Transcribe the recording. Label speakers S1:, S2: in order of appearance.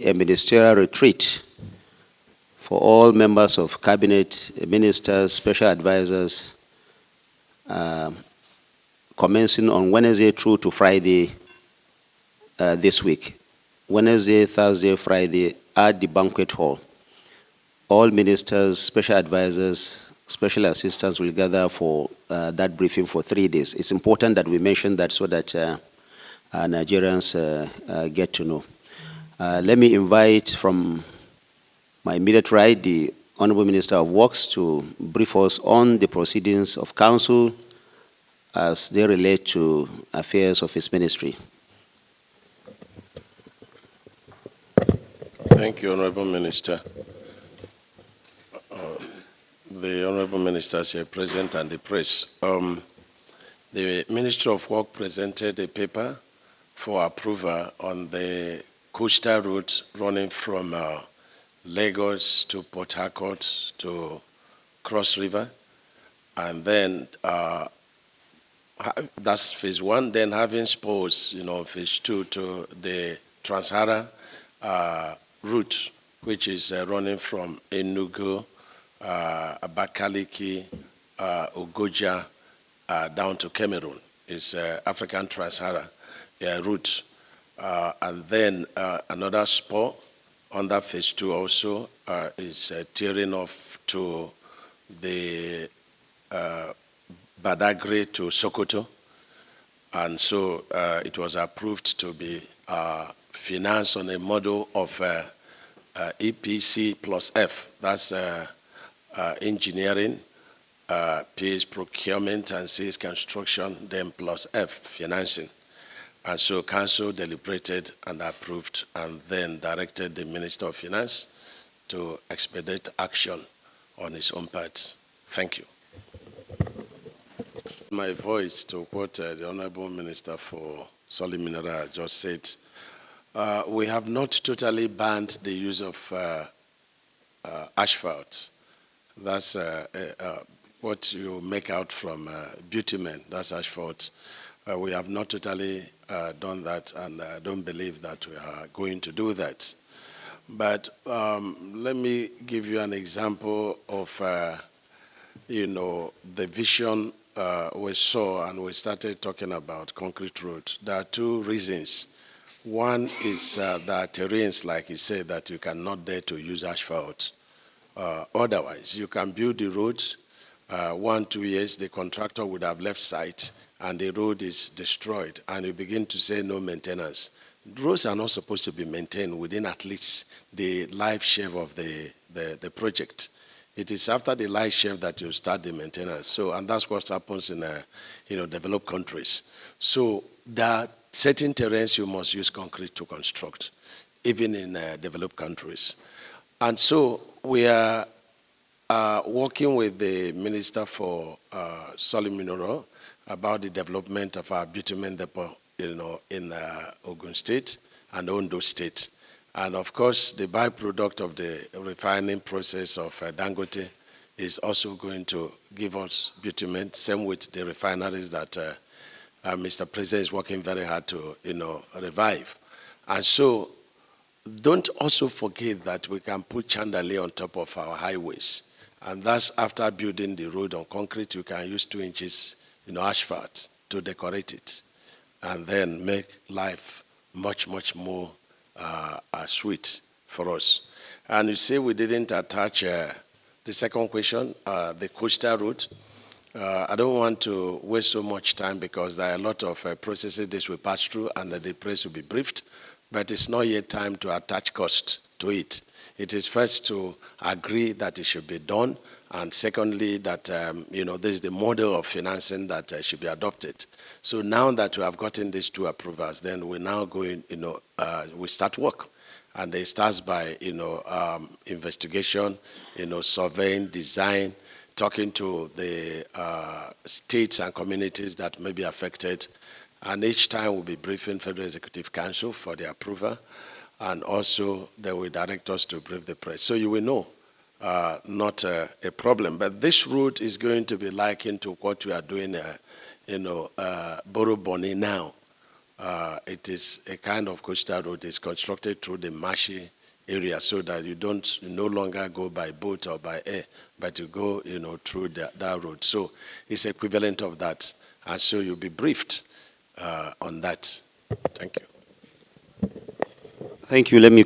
S1: a ministerial retreat for all members of cabinet, ministers, special advisors, commencing on Wednesday through to Friday this week. Wednesday, Thursday, Friday at the banquet hall. All ministers, special advisors, special assistants will gather for that briefing for 3 days. It's important that we mention that so that Nigerians get to know. Let me invite from my immediate right the Honorable Minister of Works to brief us on the proceedings of Council as they relate to affairs of his ministry.
S2: Thank you, Honorable Minister. The Honorable Ministers here present and the press. The Ministry of Work presented a paper for approval on the coastal route running from Lagos to Port Harcourt to Cross River. And then that's phase 1. Then having spurs, phase 2 to the Trans-Sahara route, which is running from Enugu, Abakaliki, Ogoja, down to Cameroon. It's African Trans-Sahara route. And then another spur under phase 2 also is tearing off to the Badagry to Sokoto. And so it was approved to be financed on a model of EPC plus F. That's engineering, PS procurement, and CS construction, then plus F financing. And so Council deliberated and approved and then directed the Minister of Finance to expedite action on his own part. Thank you. My voice to what the Honorable Minister for Solid Mineral just said. We have not totally banned the use of asphalt. That's what you make out from bitumen, that's asphalt. We have not totally done that, and I don't believe that we are going to do that. But let me give you an example of, the vision we saw, and we started talking about concrete road. There are 2 reasons. One is there are terrains, like you said, that you cannot dare to use asphalt. Otherwise, you can build the road, 1-2 years, the contractor would have left site, and the road is destroyed, and you begin to say no maintenance. Roads are not supposed to be maintained within at least the life shelf of the project. It is after the life shelf that you start the maintenance. So, and that's what happens in developed countries. So there are certain terrains you must use concrete to construct, even in developed countries. And so we are working with the Minister for Solid Mineral about the development of our bitumen depot, in Ogun State and Ondo State. And of course, the byproduct of the refining process of Dangote is also going to give us bitumen, same with the refineries that Mr. President is working very hard to, revive. And so, don't also forget that we can put chandelier on top of our highways. And that's after building the road on concrete, you can use 2 inches, asphalt to decorate it. And then make life much, much more sweet for us. And you say we didn't attach the second question, the coastal route. I don't want to waste so much time because there are a lot of processes this will pass through and the press will be briefed, but it's not yet time to attach cost to it. It is first to agree that it should be done, and secondly that, this is the model of financing that should be adopted. So now that we have gotten these 2 approvals, then we now go in, we start work. And it starts by, investigation, surveying, design, talking to the states and communities that may be affected. And each time we'll be briefing Federal Executive Council for the approval. And also they will direct us to brief the press. So you will know, not a problem. But this route is going to be likened to what we are doing, Boro Boni now. it is a kind of coastal road. It's constructed through the marshy area so that you no longer go by boat or by air, but you go, through that road. So it's equivalent of that. And so you'll be briefed on that. Thank you.
S1: Thank you. Let me